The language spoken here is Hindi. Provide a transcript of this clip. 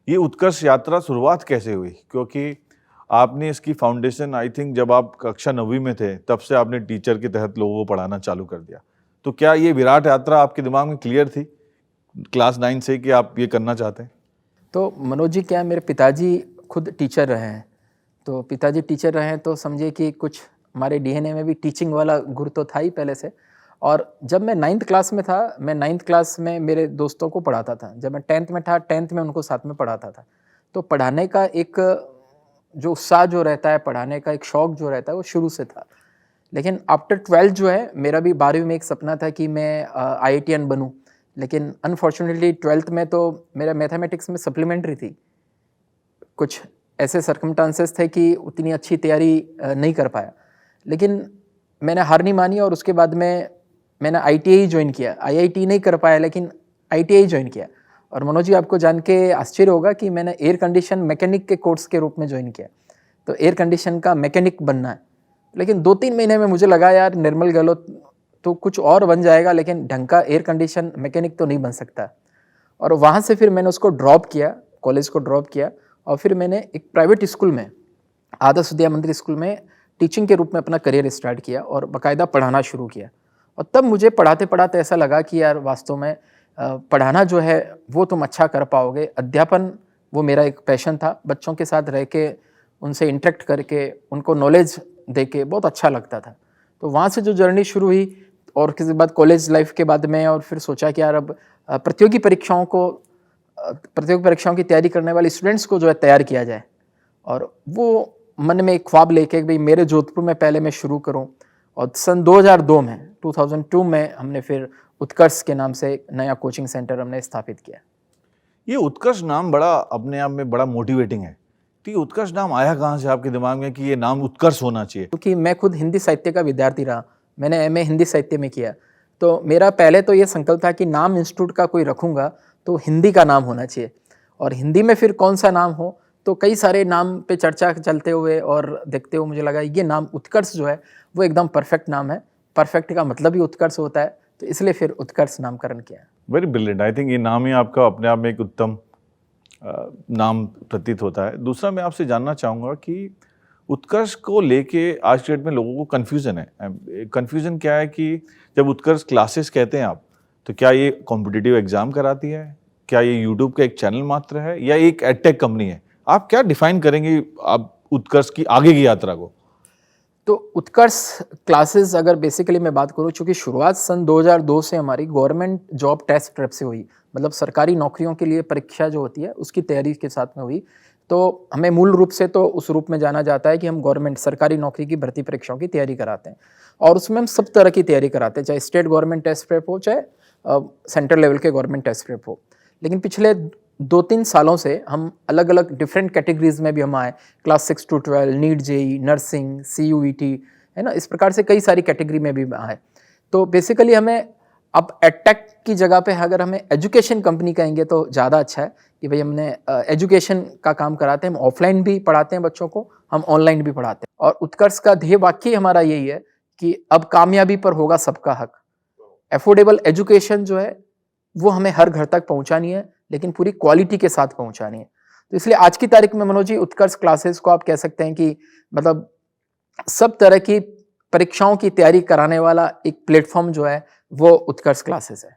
ये उत्कर्ष यात्रा शुरुआत कैसे हुई? क्योंकि आपने इसकी फाउंडेशन आई थिंक जब आप कक्षा 9वीं में थे, तब से आपने टीचर के तहत लोगों को पढ़ाना चालू कर दिया। तो क्या ये विराट यात्रा आपके दिमाग में क्लियर थी, क्लास 9 से कि आप ये करना चाहते हैं? तो मनोज जी, क्या है, मेरे पिताजी खुद टीचर रहे हैं। तो पिताजी टीचर रहे हैं तो समझिए कि कुछ हमारे डीएनए में भी टीचिंग वाला गुण तो था ही पहले से। और जब मैं 9th क्लास में था, मैं 9th क्लास में मेरे दोस्तों को पढ़ाता था। जब मैं 10th में था, 10th में उनको साथ में पढ़ाता था। तो पढ़ाने का एक जो उत्साह जो रहता है, पढ़ाने का एक शौक जो रहता है, वो शुरू से था। लेकिन आफ्टर 12th जो है, मेरा भी 12वीं में एक सपना था कि मैं IITian बनूं। लेकिन अनफॉर्चुनेटली 12th में तो मेरा मैथमेटिक्स में सप्लीमेंट्री थी। कुछ ऐसे सर्कमस्टांसेस थे कि उतनी अच्छी तैयारी नहीं कर पाया। लेकिन मैंने हार नहीं मानी और उसके बाद में मैंने ITI ज्वाइन किया। IIT नहीं कर पाया लेकिन ITI ज्वाइन किया। और मनोज जी, आपको जान के आश्चर्य होगा कि मैंने एयर कंडीशन मैकेनिक के कोर्स के रूप में ज्वाइन किया। तो एयर कंडीशन का मैकेनिक बनना है। लेकिन 2-3 महीने में मुझे लगा यार निर्मल गहलोत तो कुछ और बन जाएगा, लेकिन ढंग का एयर कंडीशन मैकेनिक तो नहीं बन सकता। और वहाँ से फिर मैंने उसको ड्रॉप किया, कॉलेज को ड्रॉप किया। और फिर मैंने एक प्राइवेट स्कूल में, आदर्श विद्या मंदिर स्कूल में टीचिंग के रूप में अपना करियर स्टार्ट किया और बाकायदा पढ़ाना शुरू किया। और तब मुझे पढ़ाते पढ़ाते ऐसा लगा कि यार वास्तव में पढ़ाना जो है वो तुम अच्छा कर पाओगे। अध्यापन वो मेरा एक पैशन था। बच्चों के साथ रह के, उनसे इंटरेक्ट करके, उनको नॉलेज दे के बहुत अच्छा लगता था। तो वहाँ से जो जर्नी शुरू हुई और उसके बाद कॉलेज लाइफ के बाद में, और फिर सोचा कि यार अब प्रतियोगी परीक्षाओं की तैयारी करने वाले स्टूडेंट्स को जो है तैयार किया जाए। और वो मन में एक ख्वाब लेके भाई मेरे जोधपुर में पहले मैं शुरू करूं। और सन 2002 में हमने फिर उत्कर्ष के नाम से एक नया कोचिंग सेंटर हमने स्थापित किया। ये उत्कर्ष नाम बड़ा अपने आप में बड़ा मोटिवेटिंग है। तो ये उत्कर्ष नाम आया कहाँ से आपके दिमाग में कि ये नाम उत्कर्ष होना चाहिए? क्योंकि मैं खुद हिंदी साहित्य का विद्यार्थी रहा। मैंने MA हिंदी साहित्य में किया। तो मेरा पहले तो ये संकल्प था कि नाम इंस्टीट्यूट का कोई रखूंगा तो हिंदी का नाम होना चाहिए। और हिंदी में फिर कौन सा नाम हो, तो कई सारे नाम पे चर्चा चलते हुए और देखते हुए मुझे लगा ये नाम उत्कर्ष जो है वो एकदम परफेक्ट नाम है। परफेक्ट का मतलब ही उत्कर्ष होता है, तो इसलिए फिर उत्कर्ष नामकरण किया। Very brilliant. आई थिंक ये नाम ही आपका अपने आप में एक उत्तम नाम प्रतीत होता है। दूसरा मैं आपसे जानना चाहूँगा कि उत्कर्ष को लेके आज के डेट में लोगों को कन्फ्यूज़न है। कन्फ्यूज़न क्या है कि जब उत्कर्ष क्लासेस कहते हैं आप, तो क्या ये कॉम्पिटिटिव एग्ज़ाम कराती है? क्या ये यूट्यूब का एक चैनल मात्र है या एक एडटेक कंपनी है? आप क्या डिफाइन करेंगे आप उत्कर्ष की आगे की यात्रा को? तो उत्कर्ष क्लासेस अगर बेसिकली मैं बात करूँ, चूँकि शुरुआत सन 2002 से हमारी गवर्नमेंट जॉब टेस्ट प्रेप से हुई, मतलब सरकारी नौकरियों के लिए परीक्षा जो होती है उसकी तैयारी के साथ में हुई। तो हमें मूल रूप से तो उस रूप में जाना जाता है कि हम गवर्नमेंट सरकारी नौकरी की भर्ती परीक्षाओं की तैयारी कराते हैं। और उसमें हम सब तरह की तैयारी कराते हैं, चाहे स्टेट गवर्नमेंट टेस्ट प्रेप हो, चाहे सेंट्रल लेवल के गवर्नमेंट टेस्ट प्रेप हो। लेकिन पिछले 2-3 सालों से हम अलग अलग डिफरेंट कैटेगरीज में भी हम आए। Class 6 to 12, NEET, JEE, nursing, CUET, है ना, इस प्रकार से कई सारी कैटेगरी में भी आए। तो बेसिकली हमें अब एडटेक की जगह पे अगर हमें एजुकेशन कंपनी कहेंगे तो ज़्यादा अच्छा है कि भाई हमने एजुकेशन का काम कराते हैं। हम ऑफलाइन भी पढ़ाते हैं बच्चों को, हम ऑनलाइन भी पढ़ाते हैं। और उत्कर्ष का ध्येय वाक्य हमारा यही है कि अब कामयाबी पर होगा सबका हक। एफोर्डेबल एजुकेशन जो है वो हमें हर घर तक पहुंचानी है, लेकिन पूरी क्वालिटी के साथ पहुंचानी है। तो इसलिए आज की तारीख में मनोज जी, उत्कर्ष क्लासेस को आप कह सकते हैं कि मतलब सब तरह की परीक्षाओं की तैयारी कराने वाला एक प्लेटफॉर्म जो है वो उत्कर्ष क्लासेस है।